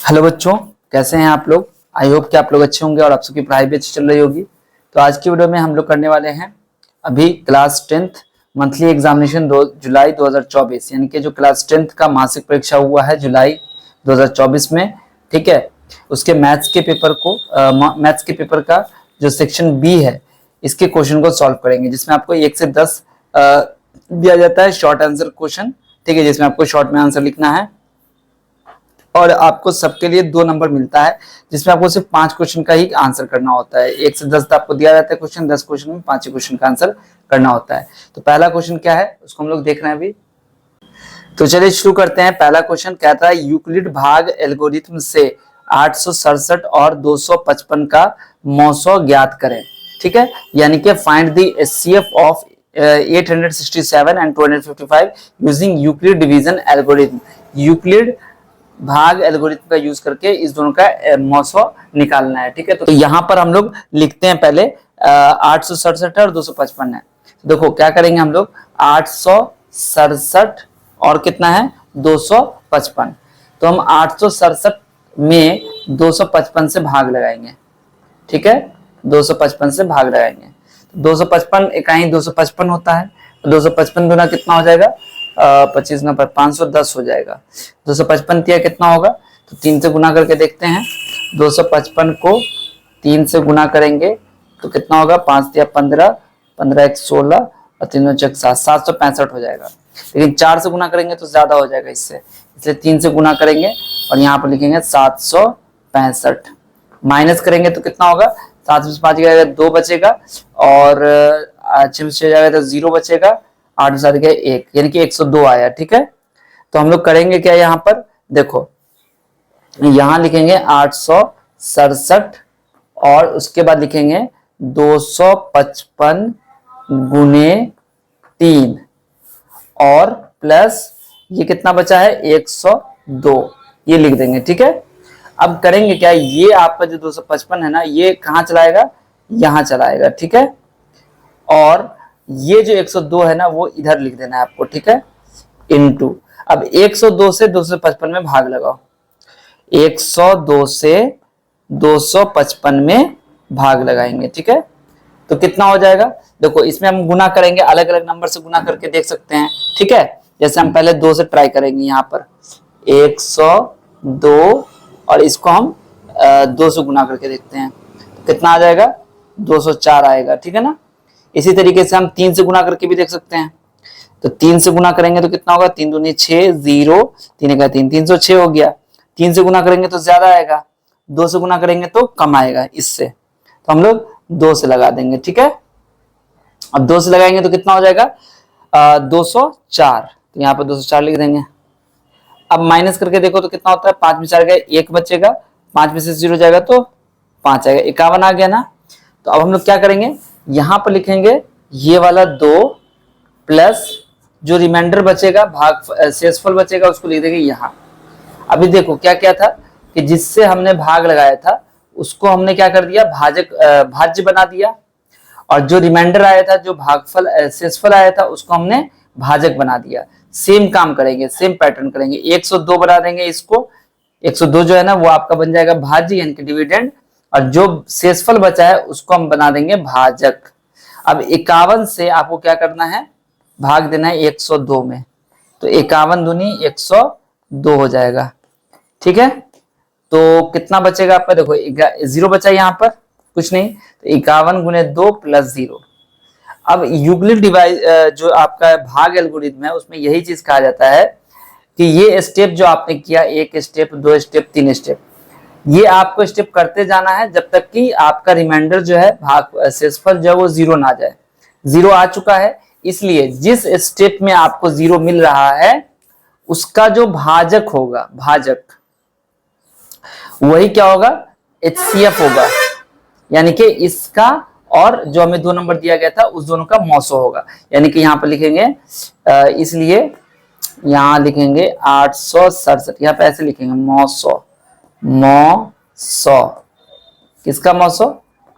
Hello बच्चों, कैसे हैं आप लोग। आई होप कि आप लोग अच्छे होंगे और आप सबकी पढ़ाई भी अच्छी चल रही होगी। तो आज की वीडियो में हम लोग करने वाले हैं अभी क्लास 10th मंथली एग्जामिनेशन 2 जुलाई 2024, यानी कि जो क्लास 10th का मासिक परीक्षा हुआ है जुलाई 2024 में। ठीक है, उसके मैथ्स के पेपर का जो सेक्शन बी है, इसके क्वेश्चन को सॉल्व करेंगे, जिसमें आपको 1 से 10 दिया जाता है शॉर्ट आंसर क्वेश्चन। ठीक है, जिसमें आपको शॉर्ट में आंसर लिखना है और आपको सबके लिए 2 नंबर मिलता है, जिसमें आपको सिर्फ 5 क्वेश्चन का ही आंसर करना होता है। 1 से 10 आपको दिया जाता है क्वेश्चन, 10 क्वेश्चन में 5 क्वेश्चन का आंसर करना होता है। तो पहला क्वेश्चन क्या है उसको हम लोग देख रहे हैं अभी। तो चलिए शुरू करते हैं। पहला क्वेश्चन कहता है यूक्लिड भाग एल्गोरिथम से 867 और 255 का मौसो ज्ञात करें। ठीक है, यानी कि find the HCF of 867 and 255 using Euclid division algorithm. Euclid भाग एल्गोरिथम का यूज करके इस दोनों का मौसो निकालना है। ठीक है, तो यहाँ पर हम लोग लिखते हैं पहले 867 है और 255 है। देखो क्या करेंगे हम लोग, 867 और कितना है 255। तो हम 867 में 255 से भाग लगाएंगे। ठीक है, 255 से भाग लगाएंगे। 255 इकाई 255 होता है, तो 255 गुना कितना हो जाएगा, 25 नंबर 510 हो जाएगा। 255 तिया कितना होगा, तो 3 से गुना करके देखते हैं। 255 को 3 से गुना करेंगे तो कितना होगा, 5 तिया 15, 15 1 16 और 3 चक 7, 765 हो जाएगा। लेकिन 4 से गुना करेंगे तो ज्यादा हो जाएगा इससे, इसलिए 3 से गुना करेंगे और यहाँ पर लिखेंगे 765। माइनस करेंगे तो कितना होगा, 7 में 5 गया 2 बचेगा और 6 में 6 जाएगा तो 0 बचेगा, 8 साथ गया 1, यानी कि 102 आया। ठीक है, तो हम लोग करेंगे क्या, यहाँ पर देखो यहाँ लिखेंगे 867 और उसके बाद लिखेंगे 255 गुने 3 और प्लस ये कितना बचा है 102, ये लिख देंगे। ठीक है, अब करेंगे क्या, ये आपका जो 255 है ना, ये कहाँ चलाएगा, यहां चलाएगा। ठीक है, और ये जो 102 है ना वो इधर लिख देना है आपको। ठीक है, इनटू अब 102 से 255 में भाग लगाओ। 102 से 255 में भाग लगाएंगे। ठीक है, तो कितना हो जाएगा, देखो इसमें हम गुना करेंगे, अलग अलग नंबर से गुना करके देख सकते हैं। ठीक है, जैसे हम पहले 2 से ट्राई करेंगे, यहाँ पर 102 और इसको हम 2 से गुना करके देखते हैं, तो कितना आ जाएगा, 204 आएगा। ठीक है ना, इसी तरीके से हम 3 से गुना करके भी देख सकते हैं। तो 3 से गुना करेंगे तो कितना होगा, 3 दूनी 6, 0 3 का 3, 306 हो गया। 3 से गुना करेंगे तो ज्यादा आएगा, 2 से गुना करेंगे तो कम आएगा इससे, तो हम लोग 2 से लगा देंगे। ठीक है, अब 2 से लगाएंगे तो कितना हो जाएगा 204, तो यहाँ पर 204 लिख देंगे। अब माइनस करके देखो तो कितना होता है, 5 में 4 गया 1 बचेगा, 5 में से 0 जाएगा तो 5 आएगा, 51 आ गया ना। तो अब हम लोग क्या करेंगे, यहां पर लिखेंगे ये वाला 2 प्लस जो रिमाइंडर बचेगा, शेषफल बचेगा, उसको लिख देंगे यहाँ। अभी देखो क्या क्या था कि जिससे हमने भाग लगाया था उसको हमने क्या कर दिया, भाज्य बना दिया, और जो रिमाइंडर आया था, जो भागफल शेषफल आया था, उसको हमने भाजक बना दिया। सेम काम करेंगे, सेम पैटर्न करेंगे। 102 बना देंगे इसको, 102 जो है ना वो आपका बन जाएगा भाज्य यानी कि डिविडेंड, और जो शेषफल बचा है उसको हम बना देंगे भाजक। अब 51 से आपको क्या करना है, भाग देना है 102 में, तो 51 दूनी 102 हो जाएगा। ठीक है, तो कितना बचेगा आपका, देखो 0 बचा यहाँ पर कुछ नहीं, तो 51 गुने 2 प्लस 0। अब यूक्लिड डिवाइज जो आपका भाग एल्गोरिथम है उसमें यही चीज कहा जाता है कि ये स्टेप जो आपने किया, 1 स्टेप 2 स्टेप 3 स्टेप, ये आपको स्टेप करते जाना है जब तक कि आपका रिमाइंडर जो है भाग शेषफल जो है वो 0 ना जाए। 0 आ चुका है, इसलिए जिस स्टेप में आपको 0 मिल रहा है उसका जो भाजक होगा, भाजक वही क्या होगा, HCF होगा, यानी कि इसका और जो हमें 2 नंबर दिया गया था उस दोनों का मौसो होगा। यानी कि यहाँ पर लिखेंगे, इसलिए यहाँ लिखेंगे 867, यहाँ पे ऐसे लिखेंगे मौसो, किसका मौसो,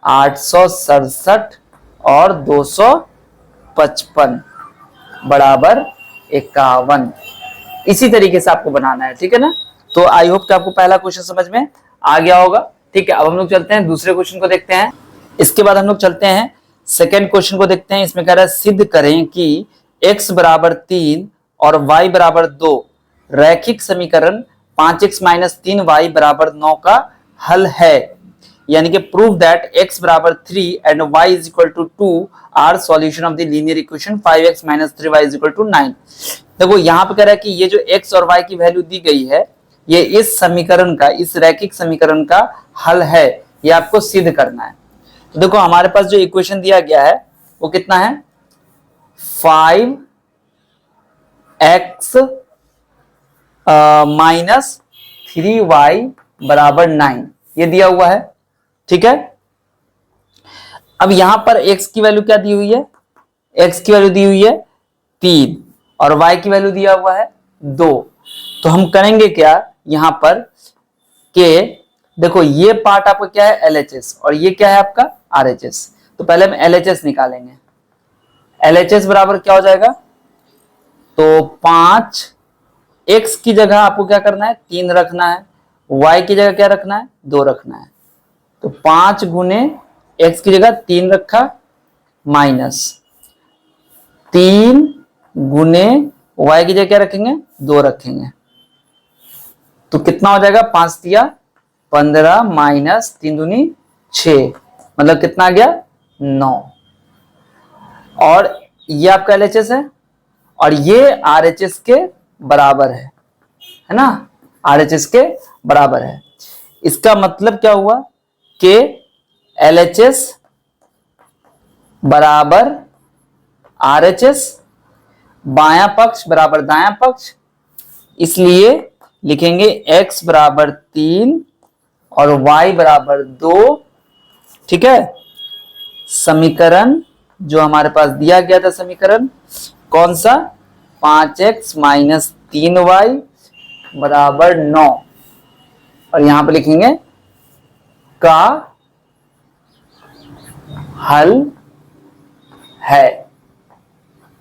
867 और 255 बराबर 51। इसी तरीके से आपको बनाना है। ठीक है ना, तो आई होप कि आपको पहला क्वेश्चन समझ में आ गया होगा। ठीक है, अब हम लोग चलते हैं दूसरे क्वेश्चन को देखते हैं। इसके बाद हम लोग चलते हैं सेकेंड क्वेश्चन को देखते हैं। इसमें कह रहा है सिद्ध करें कि x बराबर 3 और y बराबर 2 रैखिक समीकरण 5x माइनस 3y बराबर 9 का हल है। यानी कि प्रूव दैट x बराबर 3 and y is equal to 2 are solution of the linear equation 5x minus 3y is equal to 9। देखो यहाँ पे कह रहा है कि ये जो x और y की वैल्यू दी गई है ये इस समीकरण का, इस रैखिक समीकरण का हल है, ये आपको सिद्ध करना है। तो देखो हमारे पास जो इक्वेशन दिया गया है वो कितना है, 5x माइनस 3y बराबर 9 ये दिया हुआ है। ठीक है, अब यहां पर x की वैल्यू क्या दी हुई है, x की वैल्यू दी हुई है 3 और y की वैल्यू दिया हुआ है 2। तो हम करेंगे क्या यहां पर के देखो ये पार्ट आपका क्या है LHS और ये क्या है आपका RHS। तो पहले हम LHS निकालेंगे। LHS बराबर क्या हो जाएगा, तो 5 x की जगह आपको क्या करना है 3 रखना है, y की जगह क्या रखना है 2 रखना है। तो 5 गुने x की जगह 3 रखा माइनस 3 गुने y की जगह क्या रखेंगे 2 रखेंगे। तो कितना हो जाएगा 5 दिया 15 माइनस 3 दूनी 6 मतलब कितना आ गया 9। और ये आपका LHS है और ये RHS के बराबर है ना, RHS के बराबर है। इसका मतलब क्या हुआ कि LHS बराबर RHS, बायां पक्ष बराबर दायां पक्ष, इसलिए लिखेंगे x बराबर 3 और y बराबर 2। ठीक है, समीकरण जो हमारे पास दिया गया था समीकरण कौन सा, 5x माइनस 3y बराबर 9 और यहां पर लिखेंगे का हल है।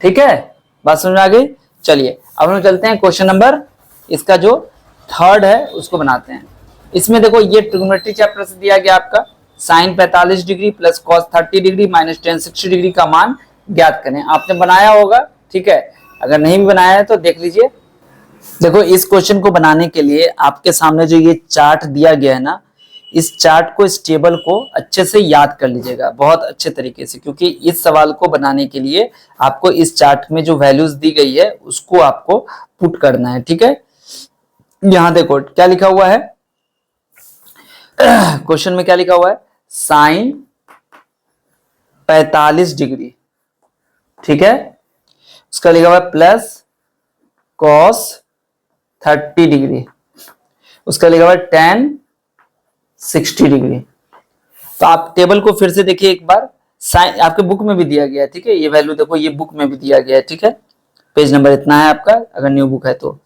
ठीक है, बात समझ में आ गई। चलिए अब हम चलते हैं क्वेश्चन नंबर, इसका जो थर्ड है उसको बनाते हैं। इसमें देखो ये ट्रिग्नोमेट्री चैप्टर से दिया गया आपका sine 45 degree plus cos 30 degree minus ten 60 degree का मान ज्ञात करें। आपने बनाया होगा, ठीक है, अगर नहीं भी बनाया है तो देख लीजिए। देखो इस क्वेश्चन को बनाने के लिए आपके सामने जो ये चार्ट दिया गया है ना, इस चार्ट को, इस टेबल को अच्छे से याद कर लीजिएगा बहुत अच्छे तरीके से, क्योंकि इस सवाल को बनाने के लिए आपको इस चार्ट में जो वैल्यूज दी गई है उसको आपको पुट करना है। ठीक है, यहां देखो क्या लिखा हुआ है, क्वेश्चन में क्या लिखा हुआ है, साइन 45 डिग्री, ठीक है, उसका लिखा हुआ है प्लस कॉस 30 डिग्री, उसका लिखा हुआ है tan 60 डिग्री। तो आप टेबल को फिर से देखिए एक बार, साइन आपके बुक में भी दिया गया है, ठीक है, ये वैल्यू देखो ये बुक में भी दिया गया है। ठीक है, पेज नंबर इतना है आपका अगर न्यू बुक है तो।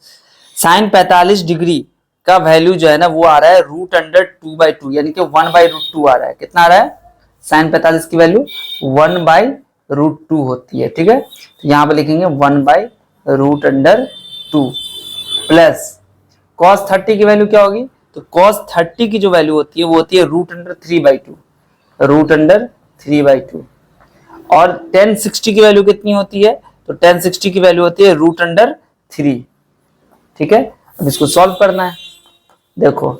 साइन 45 डिग्री का वैल्यू जो है ना वो आ रहा है √2/2 यानी कि 1/√2 आ रहा है। कितना आ रहा है, साइन 45 की वैल्यू 1/√2 होती है। ठीक है, तो यहां पर लिखेंगे 1/√2 प्लस cos 30 की वैल्यू क्या होगी, तो cos 30 की जो वैल्यू होती है वो होती है √3/2 और tan 60 की वैल्यू कितनी होती है, तो tan 60 की वैल्यू होती है √3। ठीक है, अब इसको सॉल्व करना है। देखो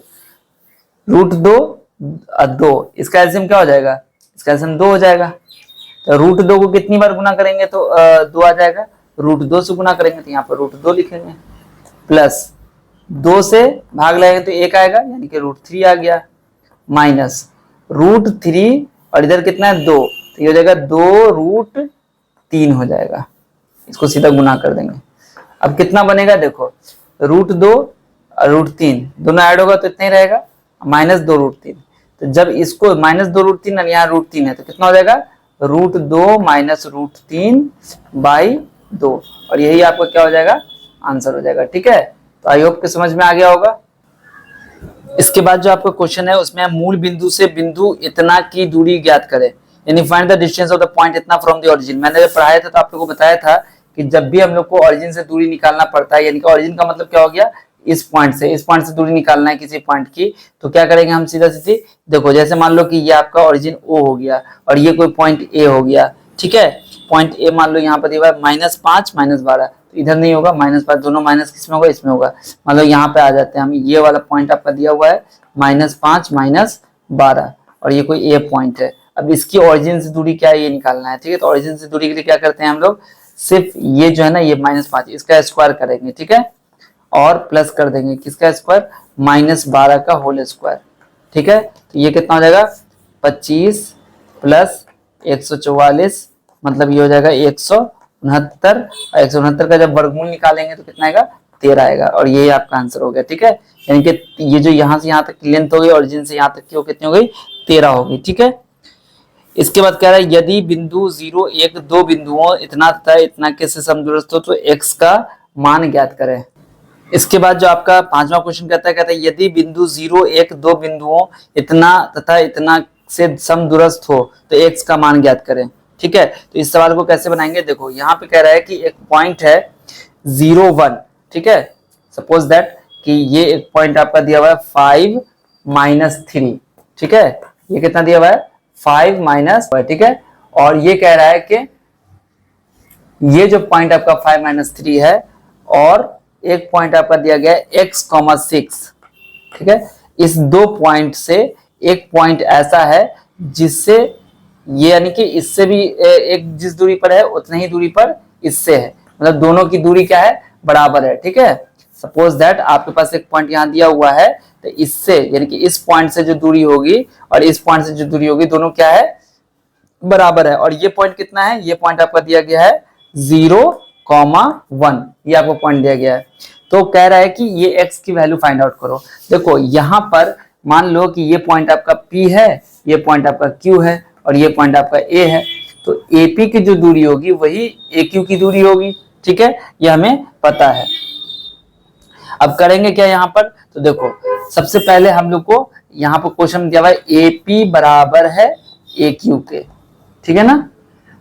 √2 इसका एलसीएम क्या हो जाएगा, इसका एलसीएम 2 हो जाएगा। तो √2 को कितनी बार गुना करेंगे तो 2 आ जाएगा, √2 से गुना करेंगे तो यहाँ पर √2 लिखेंगे, प्लस 2 से भाग लगाएंगे तो 1 आएगा यानी कि √3 आ गया, माइनस √3 और इधर कितना है 2, तो ये हो जाएगा 2√3 हो जाएगा। इसको सीधा गुना कर देंगे। अब कितना बनेगा देखो, √2 और √3 दोनों ऐड होगा तो इतना ही रहेगा, माइनस 2√3। तो जब इसको माइनस 2√3 और यहाँ √3 है तो कितना हो जाएगा, √2 माइनस √3/2 और यही आपका क्या हो जाएगा, आंसर हो जाएगा। ठीक है, तो आई होप कि समझ में आ गया होगा। इसके बाद जो आपका क्वेश्चन है उसमें मूल बिंदु से बिंदु इतना की दूरी ज्ञात करें, यानी find the distance of the point इतना फ्रॉम द ओरिजिन। मैंने जब पढ़ाया था तो आप लोगों को बताया था कि जब भी हम लोग को ओरिजिन से दूरी निकालना पड़ता है, यानी कि ओरिजिन का मतलब क्या हो गया, इस पॉइंट से दूरी निकालना है किसी पॉइंट की, तो क्या करेंगे हम सीधा सीधी, देखो जैसे मान लो कि ये आपका ओरिजिन O हो गया और ये कोई पॉइंट A हो गया, ठीक है। पॉइंट A मान लो यहाँ पर दिया हुआ है -5 -12, तो इधर नहीं होगा, -5 दोनों माइनस किसमें होगा, इसमें होगा। मतलब यहाँ पे आ जाते हैं हम, ये वाला पॉइंट आपका दिया हुआ है -5 -12 और ये कोई A पॉइंट है। अब इसकी ओरिजिन से दूरी क्या है ये निकालना है, ठीक है। तो ओरिजिन से दूरी के लिए क्या करते हैं हम लोग, सिर्फ ये जो है ना ये -5 इसका स्क्वायर करेंगे, ठीक है, और प्लस कर देंगे किसका स्क्वायर, -12 का होल स्क्वायर, ठीक है। तो ये कितना हो जाएगा 25 प्लस 144, मतलब ये हो जाएगा 169, और 169 का जब वर्गमूल निकालेंगे तो कितना आएगा 13 आएगा, और ये आपका आंसर हो गया, ठीक है। यानी कि ये जो यहाँ से यहाँ तक की लेंथ हो गई, ओरिजिन से यहाँ तक की वो कितनी हो गई 13 हो गई, ठीक है। इसके बाद कह रहा है यदि बिंदु 0 1 2 बिंदुओं इतना तथा इतना के से समदूरस्थ हो तो x का मान ज्ञात करें। इसके बाद जो आपका पांचवा क्वेश्चन कहता है यदि बिंदु 0 1 2 बिंदुओं इतना तथा इतना से समदूरस्थ हो तो x का मान ज्ञात करें, ठीक है। तो इस सवाल को कैसे बनाएंगे, देखो यहाँ पे कह रहा है कि एक पॉइंट है 0 1, ठीक है। सपोज दैट कि ये एक पॉइंट आपका दिया हुआ है 5 -3, ठीक है। ये कितना दिया हुआ है 5 -5, ठीक है। और ये कह रहा है कि ये जो पॉइंट आपका 5 -3 है और एक पॉइंट आपका दिया गया है x, 6, ठीक है। इस दो पॉइंट से एक पॉइंट ऐसा है जिससे ये यानी कि इससे भी एक जिस दूरी पर है उतनी ही दूरी पर इससे है, मतलब दोनों की दूरी क्या है बराबर है, ठीक है। सपोज दैट आपके पास एक पॉइंट यहाँ दिया हुआ है, तो इससे यानी कि इस पॉइंट से जो दूरी होगी और इस पॉइंट से जो दूरी होगी दोनों क्या है बराबर है। और ये पॉइंट कितना है, ये पॉइंट आपका दिया गया है 0,1, ये आपको पॉइंट दिया गया है। तो कह रहा है कि ये x की वैल्यू फाइंड आउट करो। देखो यहाँ पर मान लो कि ये पॉइंट आपका P है, ये पॉइंट आपका Q है और ये पॉइंट आपका A है, तो AP की जो दूरी होगी वही AQ की दूरी होगी, ठीक है, ये हमें पता है। अब करेंगे क्या यहाँ पर, तो देखो सबसे पहले हम लोग को यहाँ पर क्वेश्चन दिया हुआ है AP बराबर है AQ के, ठीक है ना।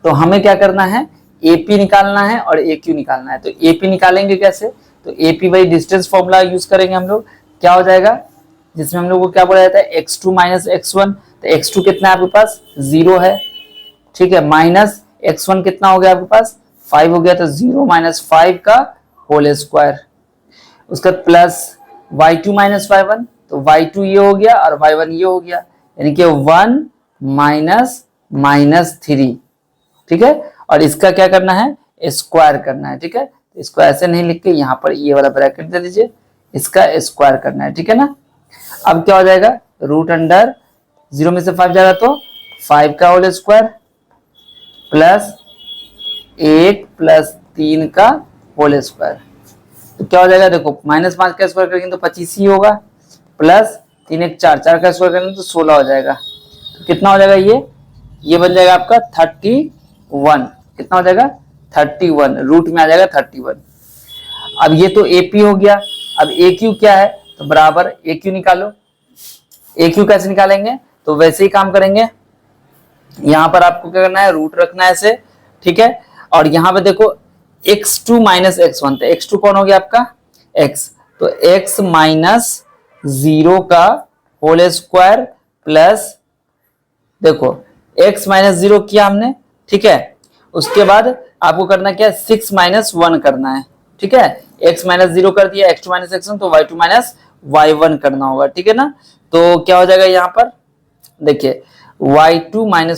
तो हमें क्या करना है AP निकालना है और AQ निकालना है। तो AP निकालेंगे कैसे, तो AP by distance formula use करेंगे हम लोग। क्या हो जाएगा, जिसमें हम लोग को क्या बोला जाता है x2 - x1, तो x2 कितना है आपके पास 0 है, ठीक है, माइनस x1 कितना हो गया आपके पास 5 हो गया, तो 0 - 5 का होल स्क्वायर, उसका प्लस y2 - y1, तो y2 ये हो गया और y1 ये हो गया, यानी कि 1 -3, ठीक है। और इसका क्या करना है स्क्वायर करना है, ठीक है। इसको ऐसे नहीं लिख के यहाँ पर ये वाला ब्रैकेट दे दीजिए, इसका स्क्वायर करना है, ठीक है ना। अब क्या हो जाएगा रूट अंडर 0 में से 5 जाएगा तो 5 का होल स्क्वायर प्लस 1 + 3 का होल स्क्वायर, तो क्या हो जाएगा देखो -5 का स्क्वायर करेंगे तो 25 ही होगा, प्लस 3 1 4 4 का स्क्वायर करेंगे तो 16 हो जाएगा। तो कितना हो जाएगा ये बन जाएगा आपका 31, कितना हो जाएगा 31, रूट में आ जाएगा 31। अब ये तो AP हो गया, अब AQ क्या है, तो बराबर AQ निकालो। AQ कैसे निकालेंगे, तो वैसे ही काम करेंगे, यहां पर आपको क्या करना है रूट रखना है ऐसे, ठीक है। और यहां पे देखो x2 - x1, तो x2 कौन हो गया आपका x, तो x - 0 का होल स्क्वायर प्लस देखो x - 0 किया हमने, ठीक है। उसके बाद आपको करना क्या है 6 - 1 करना है, ठीक है। x - 0 कर दिया, x2 - x1, तो y2 - y1 करना होगा, ठीक है ना। तो क्या हो जाएगा यहाँ पर देखिए y2 - 1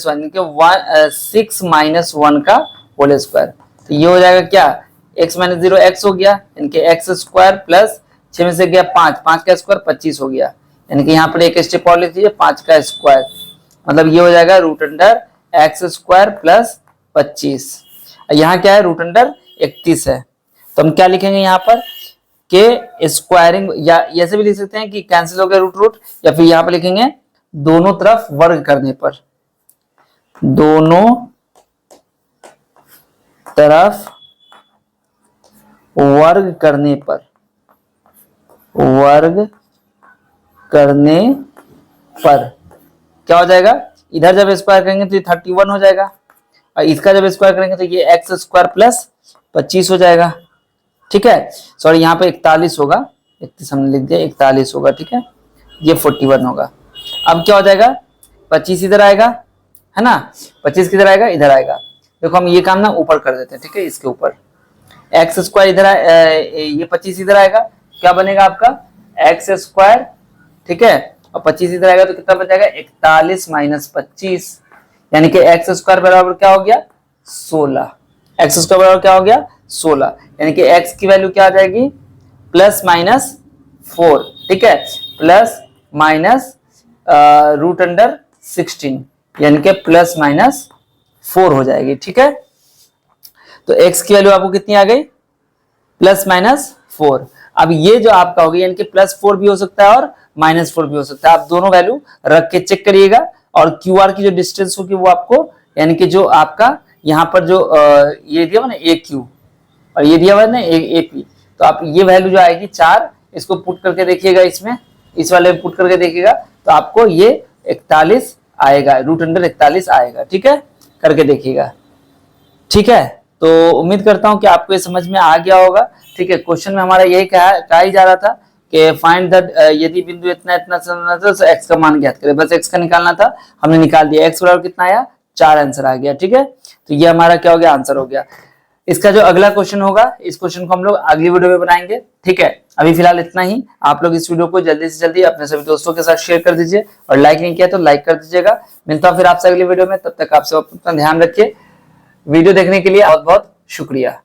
6 - 1 का होल स्क्वायर, तो ये हो जाएगा क्या x - 0 x हो गया, यानी कि x स्क्वायर प्लस 6 में से गया 5, 5 का स्क्वायर 25 हो गया, यानी कि यहाँ पर एक स्टेप और लिख दीजिए 5 का स्क्वायर, मतलब ये हो जाएगा root under x square plus 25। यहाँ क्या है रूट अंडर 31 है, तो हम क्या लिखेंगे यहाँ पर के स्क्वायरिंग, या ऐसे भी लिख सकते हैं कि कैंसिल हो गया रूट रूट, या फिर यहाँ पर लिखेंगे दोनों तरफ वर्ग करने पर, दोनों तरफ वर्ग करने पर, वर्ग करने पर क्या हो जाएगा, इधर जब स्क्वायर करेंगे तो ये 31 हो जाएगा, और इसका जब स्क्वायर करेंगे तो ये x स्क्वायर प्लस 25 हो जाएगा, ठीक है। सॉरी यहाँ पे 41 होगा, 31 हमने लिख दिया, 41 होगा, ठीक है, ये 41 होगा। अब क्या हो जाएगा, 25 इधर आएगा, है ना, 25 किधर आएगा, इधर आएगा। देखो हम ये काम ना ऊपर कर देते हैं, ठीक है, इसके ऊपर एक्स स्क्वायर इधर ये 25 इधर आएगा, क्या बनेगा आपका एक्स स्क्वायर, ठीक है, और 25 इधर आएगा तो कितना बन जाएगा 41 माइनस 25, यानी कि एक्स स्क्वायर बराबर क्या हो गया 16। एक्स स्क्वायर बराबर क्या हो गया 16, यानी कि एक्स की वैल्यू क्या आ जाएगी प्लस माइनस 4, ठीक है, प्लस माइनस रूट अंडर 16, यानी कि प्लस माइनस 4 हो जाएगी, ठीक है। तो x की वैल्यू आपको कितनी आ गई प्लस माइनस 4। अब ये जो आपका होगी यानी कि प्लस 4 भी हो सकता है और माइनस 4 भी हो सकता है, आप दोनों वैल्यू रख के चेक करिएगा। और QR की जो डिस्टेंस होगी वो आपको यानी कि जो आपका यहाँ पर जो ये दिया हुआ ना AQ और ये दिया हुआ है ना AP, तो आप ये वैल्यू जो आएगी 4, इसको पुट करके देखिएगा, इसमें इस वाले में पुट करके देखिएगा तो आपको ये 41 आएगा, रूट अंडर 41 आएगा, ठीक है, करके देखिएगा, ठीक है। तो उम्मीद करता हूं कि आपको ये समझ में आ गया होगा, ठीक है। क्वेश्चन में हमारा यही कहा ही जा रहा था कि फाइंड द यदि बिंदु इतना इतना तो x का मान ज्ञात करें, बस x का निकालना था, हमने निकाल दिया, x बराबर कितना आया 4 आंसर आ गया, ठीक है। तो ये हमारा क्या हो गया आंसर हो गया। इसका जो अगला क्वेश्चन होगा इस क्वेश्चन को हम लोग अगली वीडियो में बनाएंगे, ठीक है। अभी फिलहाल इतना ही, आप लोग इस वीडियो को जल्दी से जल्दी अपने सभी दोस्तों के साथ शेयर कर दीजिए और लाइक नहीं किया तो लाइक कर दीजिएगा। मिलता हूं फिर आपसे अगली वीडियो में, तब तक आप सब अपना ध्यान रखिए। वीडियो देखने के लिए बहुत बहुत शुक्रिया।